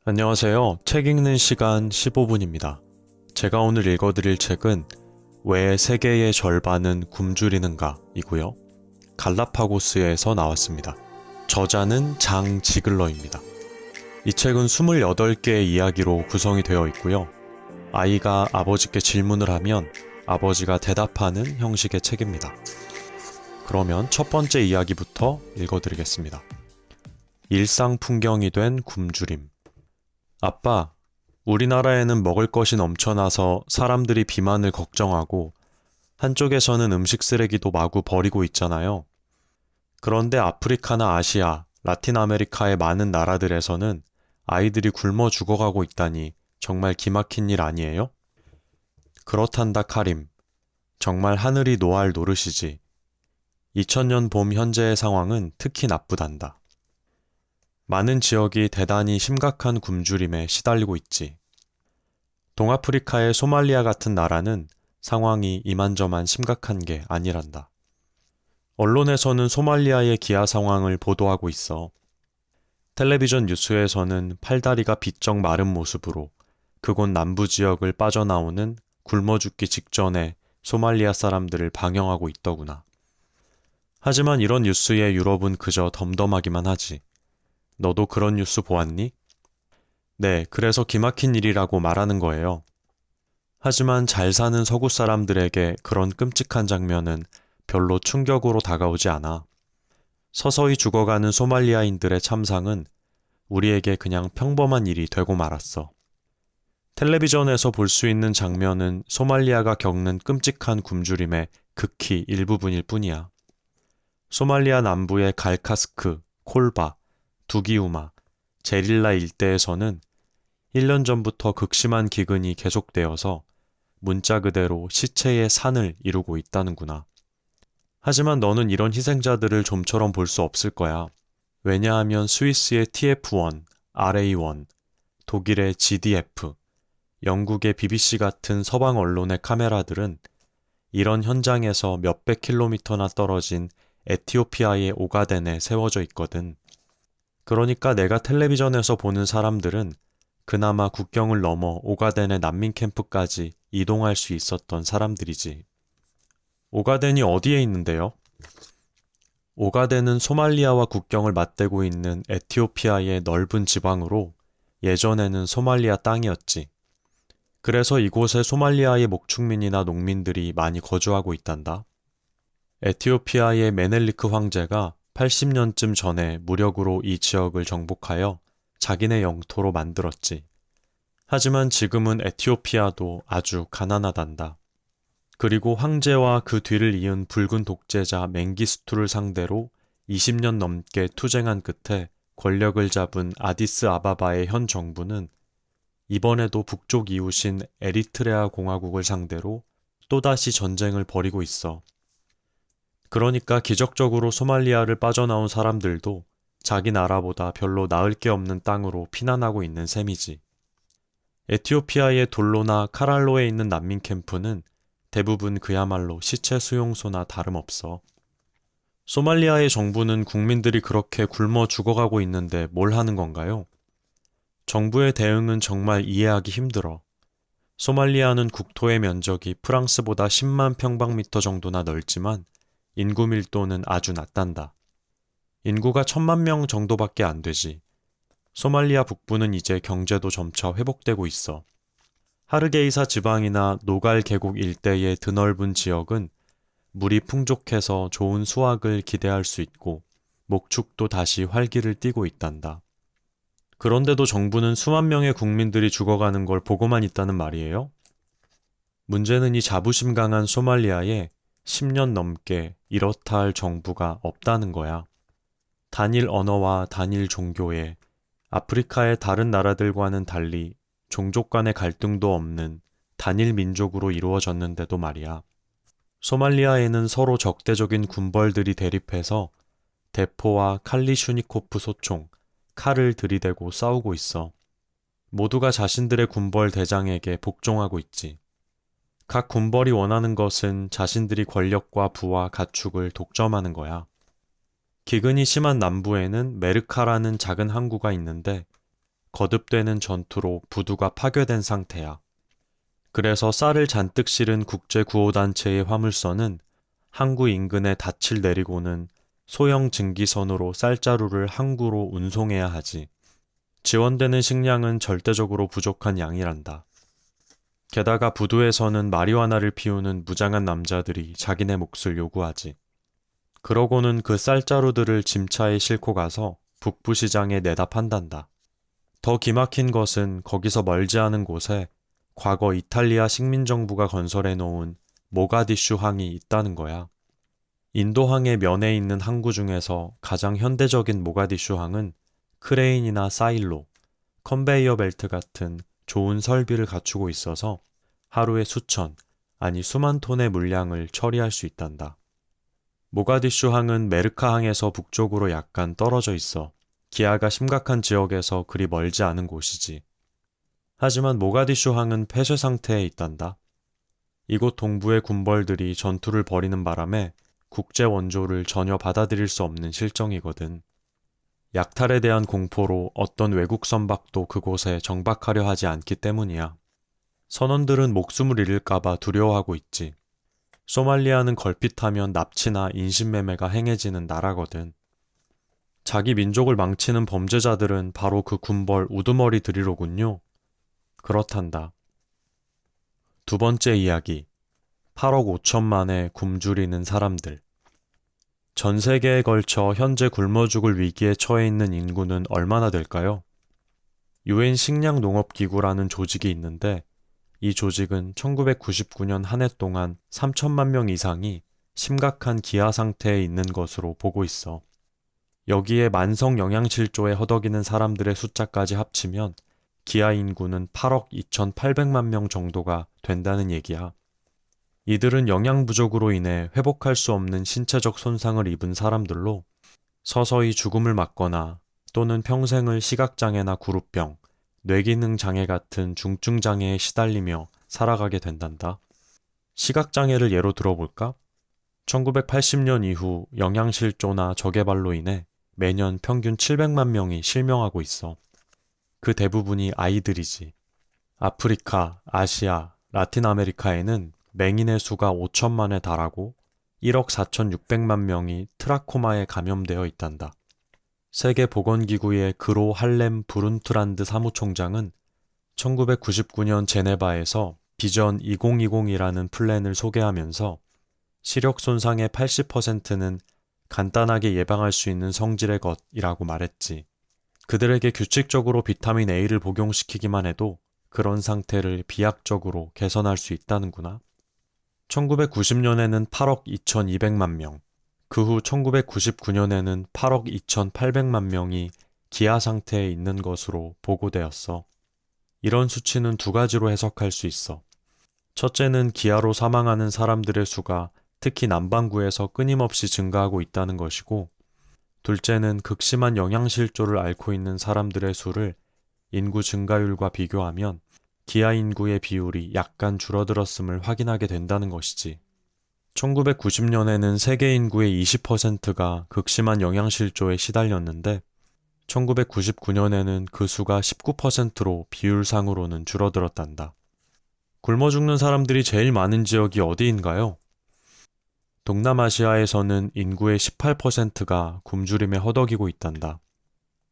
안녕하세요. 책 읽는 시간 15분입니다. 제가 오늘 읽어드릴 책은 왜 세계의 절반은 굶주리는가 이고요. 갈라파고스에서 나왔습니다. 저자는 장 지글러입니다. 이 책은 28개의 이야기로 구성이 되어 있고요. 아이가 아버지께 질문을 하면 아버지가 대답하는 형식의 책입니다. 그러면 첫 번째 이야기부터 읽어드리겠습니다. 일상 풍경이 된 굶주림. 아빠, 우리나라에는 먹을 것이 넘쳐나서 사람들이 비만을 걱정하고 한쪽에서는 음식 쓰레기도 마구 버리고 있잖아요. 그런데 아프리카나 아시아, 라틴 아메리카의 많은 나라들에서는 아이들이 굶어 죽어가고 있다니 정말 기막힌 일 아니에요? 그렇단다, 카림. 정말 하늘이 노할 노릇이지. 2000년 봄 현재의 상황은 특히 나쁘단다. 많은 지역이 대단히 심각한 굶주림에 시달리고 있지. 동아프리카의 소말리아 같은 나라는 상황이 이만저만 심각한 게 아니란다. 언론에서는 소말리아의 기아 상황을 보도하고 있어. 텔레비전 뉴스에서는 팔다리가 비쩍 마른 모습으로 그곳 남부 지역을 빠져나오는 굶어 죽기 직전에 소말리아 사람들을 방영하고 있더구나. 하지만 이런 뉴스에 유럽은 그저 덤덤하기만 하지. 너도 그런 뉴스 보았니? 네, 그래서 기막힌 일이라고 말하는 거예요. 하지만 잘 사는 서구 사람들에게 그런 끔찍한 장면은 별로 충격으로 다가오지 않아. 서서히 죽어가는 소말리아인들의 참상은 우리에게 그냥 평범한 일이 되고 말았어. 텔레비전에서 볼 수 있는 장면은 소말리아가 겪는 끔찍한 굶주림의 극히 일부분일 뿐이야. 소말리아 남부의 갈카스크, 콜바, 두기우마, 제릴라 일대에서는 1년 전부터 극심한 기근이 계속되어서 문자 그대로 시체의 산을 이루고 있다는구나. 하지만 너는 이런 희생자들을 좀처럼 볼 수 없을 거야. 왜냐하면 스위스의 TF1, RA1, 독일의 GDF, 영국의 BBC 같은 서방 언론의 카메라들은 이런 현장에서 몇백 킬로미터나 떨어진 에티오피아의 오가덴에 세워져 있거든. 그러니까 내가 텔레비전에서 보는 사람들은 그나마 국경을 넘어 오가덴의 난민 캠프까지 이동할 수 있었던 사람들이지. 오가덴이 어디에 있는데요? 오가덴은 소말리아와 국경을 맞대고 있는 에티오피아의 넓은 지방으로 예전에는 소말리아 땅이었지. 그래서 이곳에 소말리아의 목축민이나 농민들이 많이 거주하고 있단다. 에티오피아의 메넬리크 황제가 80년쯤 전에 무력으로 이 지역을 정복하여 자기네 영토로 만들었지. 하지만 지금은 에티오피아도 아주 가난하단다. 그리고 황제와 그 뒤를 이은 붉은 독재자 맹기스투를 상대로 20년 넘게 투쟁한 끝에 권력을 잡은 아디스 아바바의 현 정부는 이번에도 북쪽 이웃인 에리트레아 공화국을 상대로 또다시 전쟁을 벌이고 있어. 그러니까 기적적으로 소말리아를 빠져나온 사람들도 자기 나라보다 별로 나을 게 없는 땅으로 피난하고 있는 셈이지. 에티오피아의 돌로나 카랄로에 있는 난민 캠프는 대부분 그야말로 시체 수용소나 다름없어. 소말리아의 정부는 국민들이 그렇게 굶어 죽어가고 있는데 뭘 하는 건가요? 정부의 대응은 정말 이해하기 힘들어. 소말리아는 국토의 면적이 프랑스보다 10만 평방미터 정도나 넓지만 인구 밀도는 아주 낮단다. 인구가 1000만 명 정도밖에 안 되지. 소말리아 북부는 이제 경제도 점차 회복되고 있어. 하르게이사 지방이나 노갈 계곡 일대의 드넓은 지역은 물이 풍족해서 좋은 수확을 기대할 수 있고 목축도 다시 활기를 띠고 있단다. 그런데도 정부는 수만 명의 국민들이 죽어가는 걸 보고만 있다는 말이에요? 문제는 이 자부심 강한 소말리아에 10년 넘게 이렇다 할 정부가 없다는 거야. 단일 언어와 단일 종교에 아프리카의 다른 나라들과는 달리 종족 간의 갈등도 없는 단일 민족으로 이루어졌는데도 말이야. 소말리아에는 서로 적대적인 군벌들이 대립해서 대포와 칼리슈니코프 소총, 칼을 들이대고 싸우고 있어. 모두가 자신들의 군벌 대장에게 복종하고 있지. 각 군벌이 원하는 것은 자신들이 권력과 부와 가축을 독점하는 거야. 기근이 심한 남부에는 메르카라는 작은 항구가 있는데 거듭되는 전투로 부두가 파괴된 상태야. 그래서 쌀을 잔뜩 실은 국제구호단체의 화물선은 항구 인근에 닻을 내리고는 소형 증기선으로 쌀자루를 항구로 운송해야 하지. 지원되는 식량은 절대적으로 부족한 양이란다. 게다가 부두에서는 마리화나를 피우는 무장한 남자들이 자기네 몫을 요구하지. 그러고는 그 쌀자루들을 짐차에 싣고 가서 북부시장에 내다 판단다. 더 기막힌 것은 거기서 멀지 않은 곳에 과거 이탈리아 식민정부가 건설해 놓은 모가디슈 항이 있다는 거야. 인도항의 면에 있는 항구 중에서 가장 현대적인 모가디슈 항은 크레인이나 사일로, 컨베이어 벨트 같은 좋은 설비를 갖추고 있어서 하루에 수천, 아니 수만 톤의 물량을 처리할 수 있단다. 모가디슈 항은 메르카 항에서 북쪽으로 약간 떨어져 있어 기아가 심각한 지역에서 그리 멀지 않은 곳이지. 하지만 모가디슈 항은 폐쇄 상태에 있단다. 이곳 동부의 군벌들이 전투를 벌이는 바람에 국제 원조를 전혀 받아들일 수 없는 실정이거든. 약탈에 대한 공포로 어떤 외국 선박도 그곳에 정박하려 하지 않기 때문이야. 선원들은 목숨을 잃을까봐 두려워하고 있지. 소말리아는 걸핏하면 납치나 인신매매가 행해지는 나라거든. 자기 민족을 망치는 범죄자들은 바로 그 군벌 우두머리들이로군요. 그렇단다. 두 번째 이야기. 8억 5천만의 굶주리는 사람들. 전 세계에 걸쳐 현재 굶어 죽을 위기에 처해 있는 인구는 얼마나 될까요? 유엔 식량농업기구라는 조직이 있는데 이 조직은 1999년 한 해 동안 3천만 명 이상이 심각한 기아 상태에 있는 것으로 보고 있어. 여기에 만성 영양실조에 허덕이는 사람들의 숫자까지 합치면 기아 인구는 8억 2,800만 명 정도가 된다는 얘기야. 이들은 영양 부족으로 인해 회복할 수 없는 신체적 손상을 입은 사람들로 서서히 죽음을 맞거나 또는 평생을 시각장애나 구루병, 뇌기능 장애 같은 중증 장애에 시달리며 살아가게 된단다. 시각장애를 예로 들어볼까? 1980년 이후 영양실조나 저개발로 인해 매년 평균 700만 명이 실명하고 있어. 그 대부분이 아이들이지. 아프리카, 아시아, 라틴 아메리카에는 맹인의 수가 5천만에 달하고 1억 4,600만 명이 트라코마에 감염되어 있단다. 세계보건기구의 그로 할렘 브룬트란드 사무총장은 1999년 제네바에서 비전 2020이라는 플랜을 소개하면서 시력 손상의 80%는 간단하게 예방할 수 있는 성질의 것이라고 말했지. 그들에게 규칙적으로 비타민 A를 복용시키기만 해도 그런 상태를 비약적으로 개선할 수 있다는구나. 1990년에는 8억 2,200만 명, 그 후 1999년에는 8억 2,800만 명이 기아 상태에 있는 것으로 보고되었어. 이런 수치는 두 가지로 해석할 수 있어. 첫째는 기아로 사망하는 사람들의 수가 특히 남반구에서 끊임없이 증가하고 있다는 것이고, 둘째는 극심한 영양실조를 앓고 있는 사람들의 수를 인구 증가율과 비교하면 기아 인구의 비율이 약간 줄어들었음을 확인하게 된다는 것이지. 1990년에는 세계 인구의 20%가 극심한 영양실조에 시달렸는데 1999년에는 그 수가 19%로 비율상으로는 줄어들었단다. 굶어 죽는 사람들이 제일 많은 지역이 어디인가요? 동남아시아에서는 인구의 18%가 굶주림에 허덕이고 있단다.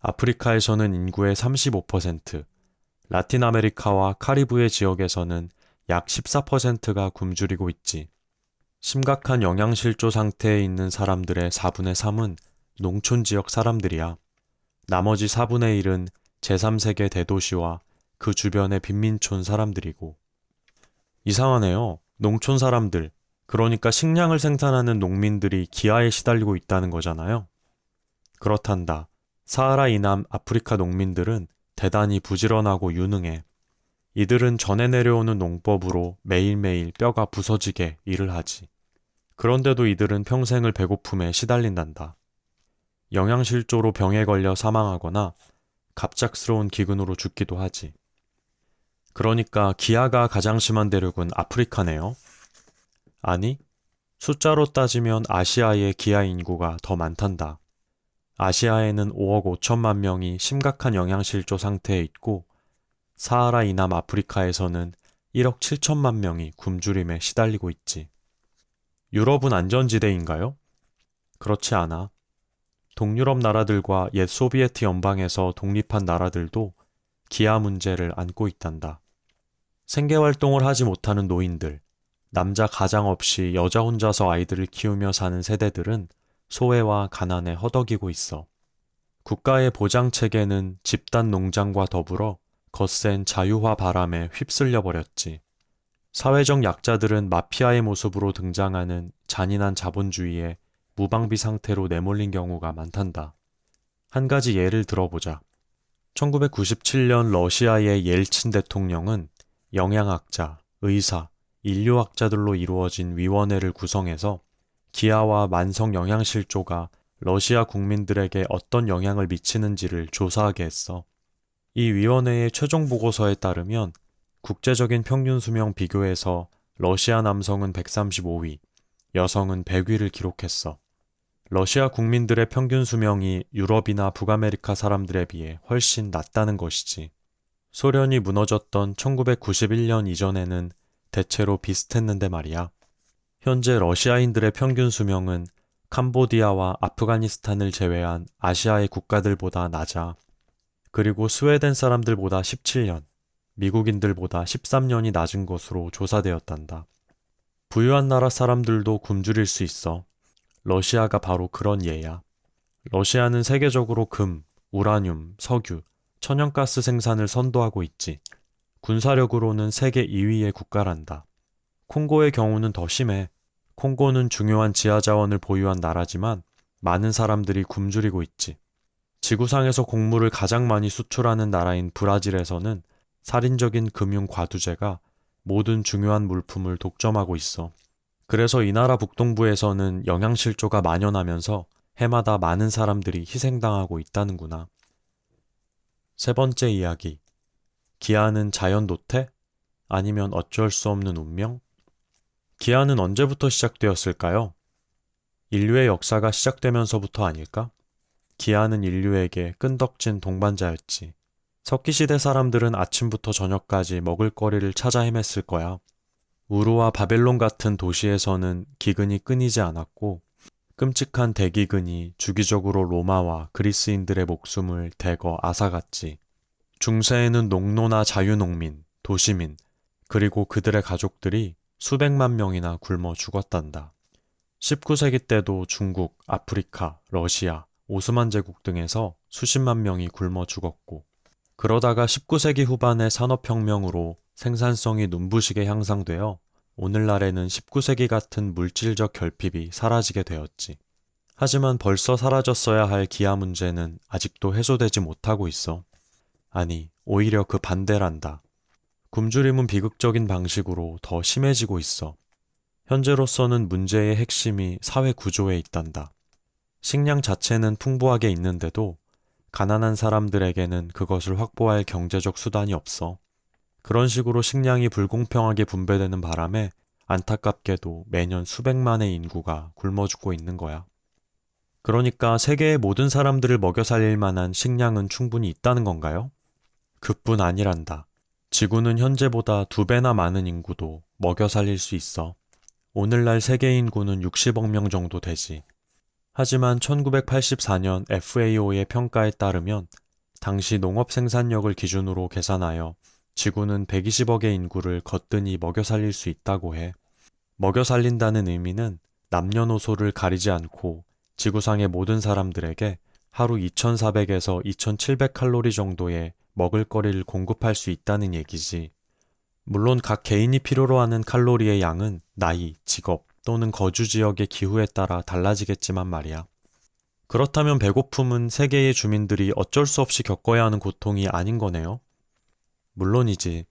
아프리카에서는 인구의 35%, 라틴 아메리카와 카리브해 지역에서는 약 14%가 굶주리고 있지. 심각한 영양실조 상태에 있는 사람들의 4분의 3은 농촌 지역 사람들이야. 나머지 4분의 1은 제3세계 대도시와 그 주변의 빈민촌 사람들이고. 이상하네요. 농촌 사람들, 그러니까 식량을 생산하는 농민들이 기아에 시달리고 있다는 거잖아요. 그렇단다. 사하라 이남 아프리카 농민들은 대단히 부지런하고 유능해. 이들은 전해 내려오는 농법으로 매일매일 뼈가 부서지게 일을 하지. 그런데도 이들은 평생을 배고픔에 시달린단다. 영양실조로 병에 걸려 사망하거나 갑작스러운 기근으로 죽기도 하지. 그러니까 기아가 가장 심한 대륙은 아프리카네요. 아니, 숫자로 따지면 아시아의 기아 인구가 더 많단다. 아시아에는 5억 5천만 명이 심각한 영양실조 상태에 있고 사하라 이남 아프리카에서는 1억 7천만 명이 굶주림에 시달리고 있지. 유럽은 안전지대인가요? 그렇지 않아. 동유럽 나라들과 옛 소비에트 연방에서 독립한 나라들도 기아 문제를 안고 있단다. 생계활동을 하지 못하는 노인들, 남자 가장 없이 여자 혼자서 아이들을 키우며 사는 세대들은 소외와 가난에 허덕이고 있어. 국가의 보장체계는 집단 농장과 더불어 거센 자유화 바람에 휩쓸려 버렸지. 사회적 약자들은 마피아의 모습으로 등장하는 잔인한 자본주의에 무방비 상태로 내몰린 경우가 많단다. 한 가지 예를 들어보자. 1997년 러시아의 옐친 대통령은 영양학자, 의사, 인류학자들로 이루어진 위원회를 구성해서 기아와 만성 영양실조가 러시아 국민들에게 어떤 영향을 미치는지를 조사하게 했어. 이 위원회의 최종 보고서에 따르면 국제적인 평균 수명 비교에서 러시아 남성은 135위, 여성은 100위를 기록했어. 러시아 국민들의 평균 수명이 유럽이나 북아메리카 사람들에 비해 훨씬 낮다는 것이지. 소련이 무너졌던 1991년 이전에는 대체로 비슷했는데 말이야. 현재 러시아인들의 평균 수명은 캄보디아와 아프가니스탄을 제외한 아시아의 국가들보다 낮아. 그리고 스웨덴 사람들보다 17년, 미국인들보다 13년이 낮은 것으로 조사되었단다. 부유한 나라 사람들도 굶주릴 수 있어. 러시아가 바로 그런 예야. 러시아는 세계적으로 금, 우라늄, 석유, 천연가스 생산을 선도하고 있지. 군사력으로는 세계 2위의 국가란다. 콩고의 경우는 더 심해. 콩고는 중요한 지하자원을 보유한 나라지만 많은 사람들이 굶주리고 있지. 지구상에서 곡물을 가장 많이 수출하는 나라인 브라질에서는 살인적인 금융 과두제가 모든 중요한 물품을 독점하고 있어. 그래서 이 나라 북동부에서는 영양실조가 만연하면서 해마다 많은 사람들이 희생당하고 있다는구나. 세 번째 이야기. 기아는 자연 도태? 아니면 어쩔 수 없는 운명? 기아는 언제부터 시작되었을까요? 인류의 역사가 시작되면서부터 아닐까? 기아는 인류에게 끈덕진 동반자였지. 석기시대 사람들은 아침부터 저녁까지 먹을거리를 찾아 헤맸을 거야. 우루와 바벨론 같은 도시에서는 기근이 끊이지 않았고 끔찍한 대기근이 주기적으로 로마와 그리스인들의 목숨을 대거 앗아갔지. 중세에는 농노나 자유농민, 도시민, 그리고 그들의 가족들이 수백만 명이나 굶어 죽었단다. 19세기 때도 중국, 아프리카, 러시아, 오스만 제국 등에서 수십만 명이 굶어 죽었고 그러다가 19세기 후반의 산업혁명으로 생산성이 눈부시게 향상되어 오늘날에는 19세기 같은 물질적 결핍이 사라지게 되었지. 하지만 벌써 사라졌어야 할 기아 문제는 아직도 해소되지 못하고 있어. 아니, 오히려 그 반대란다. 굶주림은 비극적인 방식으로 더 심해지고 있어. 현재로서는 문제의 핵심이 사회 구조에 있단다. 식량 자체는 풍부하게 있는데도 가난한 사람들에게는 그것을 확보할 경제적 수단이 없어. 그런 식으로 식량이 불공평하게 분배되는 바람에 안타깝게도 매년 수백만의 인구가 굶어 죽고 있는 거야. 그러니까 세계의 모든 사람들을 먹여 살릴 만한 식량은 충분히 있다는 건가요? 그뿐 아니란다. 지구는 현재보다 2배나 많은 인구도 먹여 살릴 수 있어. 오늘날 세계 인구는 60억 명 정도 되지. 하지만 1984년 FAO의 평가에 따르면 당시 농업 생산력을 기준으로 계산하여 지구는 120억의 인구를 거뜬히 먹여 살릴 수 있다고 해. 먹여 살린다는 의미는 남녀노소를 가리지 않고 지구상의 모든 사람들에게 하루 2,400에서 2,700 칼로리 정도의 먹을거리를 공급할 수 있다는 얘기지. 물론 각 개인이 필요로 하는 칼로리의 양은 나이, 직업 또는 거주 지역의 기후에 따라 달라지겠지만 말이야. 그렇다면 배고픔은 세계의 주민들이 어쩔 수 없이 겪어야 하는 고통이 아닌 거네요. 물론이지.